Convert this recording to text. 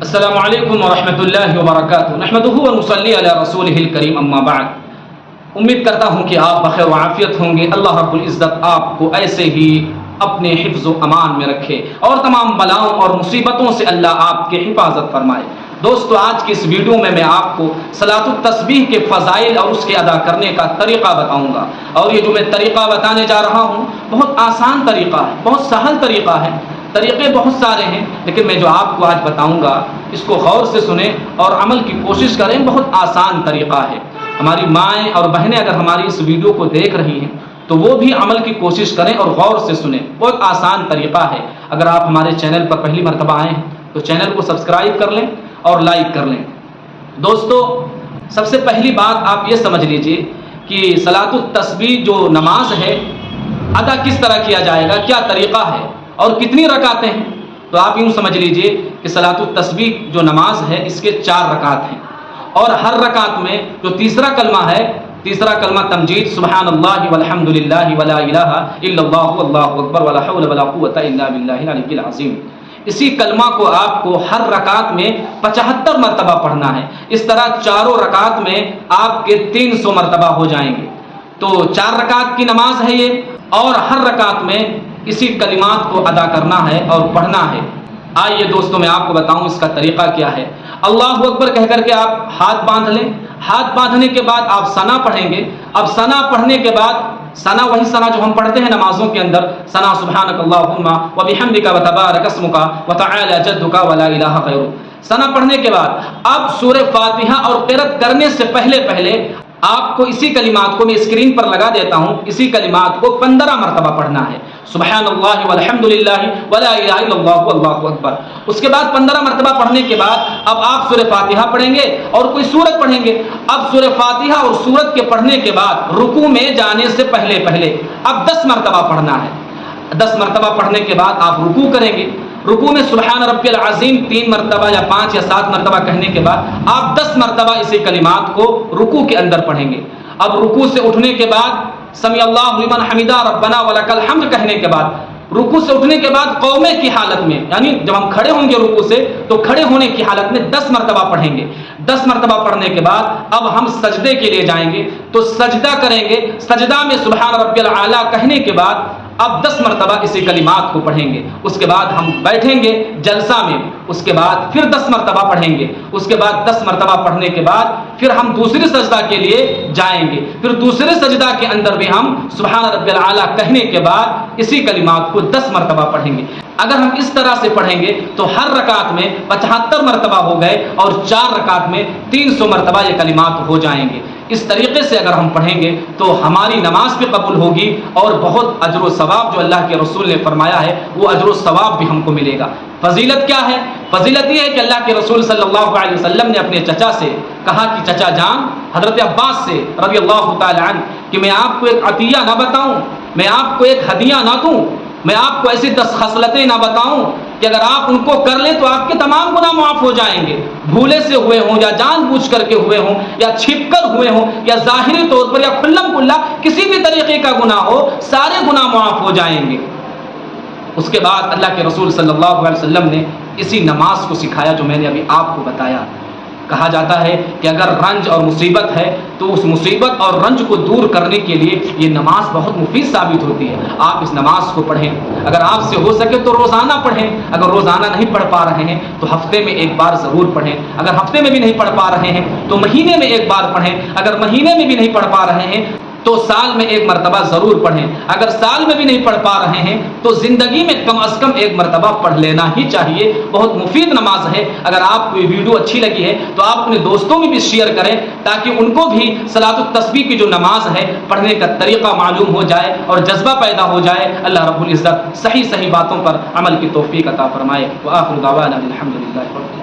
السلام علیکم ورحمۃ اللہ وبرکاتہ نحمدہ ونصلی علی رسولہ الکریم اما بعد۔ امید کرتا ہوں کہ آپ بخیر و عافیت ہوں گے۔ اللہ رب العزت آپ کو ایسے ہی اپنے حفظ و امان میں رکھے اور تمام بلاؤں اور مصیبتوں سے اللہ آپ کی حفاظت فرمائے۔ دوستو، آج کی اس ویڈیو میں آپ کو صلاۃ التسبیح کے فضائل اور اس کے ادا کرنے کا طریقہ بتاؤں گا، اور یہ جو میں طریقہ بتانے جا رہا ہوں بہت آسان طریقہ ہے، بہت سہل طریقہ ہے۔ طریقے بہت سارے ہیں، لیکن میں جو آپ کو آج بتاؤں گا اس کو غور سے سنیں اور عمل کی کوشش کریں۔ بہت آسان طریقہ ہے۔ ہماری مائیں اور بہنیں اگر ہماری اس ویڈیو کو دیکھ رہی ہیں تو وہ بھی عمل کی کوشش کریں اور غور سے سنیں۔ بہت آسان طریقہ ہے۔ اگر آپ ہمارے چینل پر پہلی مرتبہ آئے ہیں تو چینل کو سبسکرائب کر لیں اور لائک کر لیں۔ دوستو، سب سے پہلی بات آپ یہ سمجھ لیجئے کہ صلاۃ التسبیح جو نماز ہے ادا کس طرح کیا جائے گا، کیا طریقہ ہے اور کتنی رکعتیں ہیں۔ تو آپ یوں سمجھ لیجئے کہ صلاۃ التسبیح جو نماز ہے اس کے 4 رکعت ہیں، اور ہر رکعت میں جو تیسرا کلمہ ہے، تیسرا کلمہ تمجید سبحان اللہ والحمد للہ ولا الہ الا اللہ واللہ اکبر ولا حول ولا قوۃ الا باللہ العلی العظیم، اسی کلمہ کو آپ کو ہر رکعت میں 75 مرتبہ پڑھنا ہے۔ اس طرح چاروں رکعت میں آپ کے 300 مرتبہ ہو جائیں گے۔ تو 4 رکعت کی نماز ہے یہ، اور ہر رکعت میں اسی کلمات کو ادا کرنا ہے اور پڑھنا ہے۔ آئیے دوستوں، میں آپ کو بتاؤں اس کا طریقہ کیا ہے۔ اللہ اکبر کہہ کر کے آپ ہاتھ باندھ لیں۔ ہاتھ باندھنے کے بعد آپ ثنا پڑھیں گے۔ اب ثنا پڑھنے کے بعد ثنا وہی ثنا جو ہم پڑھتے ہیں نمازوں کے اندر، ثنا سبحانک اللہم وبحمدک وتبارک اسمک وتعالی جدک ولا الہ غیرک۔ ثنا پڑھنے کے بعد اب سورہ فاتحہ اور قرأت کرنے سے پہلے آپ کو اسی کلمات کو میں اسکرین پر لگا دیتا ہوں، اسی کلمات کو 15 مرتبہ پڑھنا ہے۔ سبحان اللہ والحمد للہ ولا الہ الا اللہ واللہ اکبر۔ اس کے بعد 15 مرتبہ پڑھنے کے بعد اب آپ سورہ فاتحہ پڑھیں گے اور کوئی سورت پڑھیں گے۔ اب سورہ فاتحہ اور سورت کے پڑھنے کے بعد رکوع میں جانے سے پہلے اب 10 مرتبہ پڑھنا ہے۔ 10 مرتبہ پڑھنے کے بعد آپ رکوع کریں گے۔ رکوع میں سبحان ربی العظیم 3 مرتبہ یا 5 یا 7 مرتبہ کہنے کے بعد آپ 10 مرتبہ اسی کلمات کو رکوع کے اندر پڑھیں گے۔ اب رکوع سے اٹھنے کے بعد سمی اللہ لمن حمدہ ربنا ولک الحمد کہنے کے بعد رکوع سے اٹھنے کے بعد قومے کی حالت میں، یعنی جب ہم کھڑے ہوں گے رکوع سے تو کھڑے ہونے کی حالت میں 10 مرتبہ پڑھیں گے۔ 10 مرتبہ پڑھنے کے بعد اب ہم سجدے کے لیے جائیں گے تو سجدہ کریں گے۔ سجدہ میں سبحان ربی الاعلی کہنے کے بعد اب 10 مرتبہ اسی کلمات کو پڑھیں گے۔ اس کے بعد ہم بیٹھیں گے جلسہ میں، اس کے بعد پھر 10 مرتبہ پڑھیں گے۔ اس کے بعد 10 مرتبہ پڑھنے کے بعد پھر ہم دوسری سجدہ کے لیے جائیں گے۔ پھر دوسرے سجدہ کے اندر بھی ہم سبحان ربی الاعلی کہنے کے بعد اسی کلمات کو 10 مرتبہ پڑھیں گے۔ اگر ہم اس طرح سے پڑھیں گے تو ہر رکعت میں 75 مرتبہ ہو گئے اور 4 رکعت میں 300 مرتبہ یہ کلمات ہو جائیں گے۔ اس طریقے سے اگر ہم پڑھیں گے تو ہماری نماز بھی قبول ہوگی اور بہت اجر و ثواب جو اللہ کے رسول نے فرمایا ہے وہ اجر و ثواب بھی ہم کو ملے گا۔ فضیلت کیا ہے؟ فضیلت یہ ہے کہ اللہ کے رسول صلی اللہ علیہ وسلم نے اپنے چچا سے کہا کہ چچا جان حضرت عباس سے رضی اللہ تعالی عنہ کہ میں آپ کو ایک عطیہ نہ بتاؤں، میں آپ کو ایک ہدیہ نہ دوں، میں آپ کو ایسی 10 خصلتیں نہ بتاؤں کہ اگر آپ ان کو کر لیں تو آپ کے تمام گناہ معاف ہو جائیں گے، بھولے سے ہوئے ہوں یا جان بوجھ کر کے ہوئے ہوں یا چھپ کر ہوئے ہوں یا ظاہری طور پر یا کھلم کھلا کسی بھی طریقے کا گناہ ہو، سارے گناہ معاف ہو جائیں گے۔ اس کے بعد اللہ کے رسول صلی اللہ علیہ وسلم نے اسی نماز کو سکھایا جو میں نے ابھی آپ کو بتایا۔ کہا جاتا ہے کہ اگر رنج اور مصیبت ہے تو اس مصیبت اور رنج کو دور کرنے کے لیے یہ نماز بہت مفید ثابت ہوتی ہے۔ آپ اس نماز کو پڑھیں، اگر آپ سے ہو سکے تو روزانہ پڑھیں، اگر روزانہ نہیں پڑھ پا رہے ہیں تو ہفتے میں ایک بار ضرور پڑھیں، اگر ہفتے میں بھی نہیں پڑھ پا رہے ہیں تو مہینے میں ایک بار پڑھیں، اگر مہینے میں بھی نہیں پڑھ پا رہے ہیں تو سال میں ایک مرتبہ ضرور پڑھیں، اگر سال میں بھی نہیں پڑھ پا رہے ہیں تو زندگی میں کم از کم ایک مرتبہ پڑھ لینا ہی چاہیے۔ بہت مفید نماز ہے۔ اگر آپ کو یہ ویڈیو اچھی لگی ہے تو آپ اپنے دوستوں میں بھی شیئر کریں تاکہ ان کو بھی صلاۃ التسبیح کی جو نماز ہے پڑھنے کا طریقہ معلوم ہو جائے اور جذبہ پیدا ہو جائے۔ اللہ رب العزت صحیح باتوں پر عمل کی توفیق عطا فرمائے۔ وآخر دعوانا الحمد للہ۔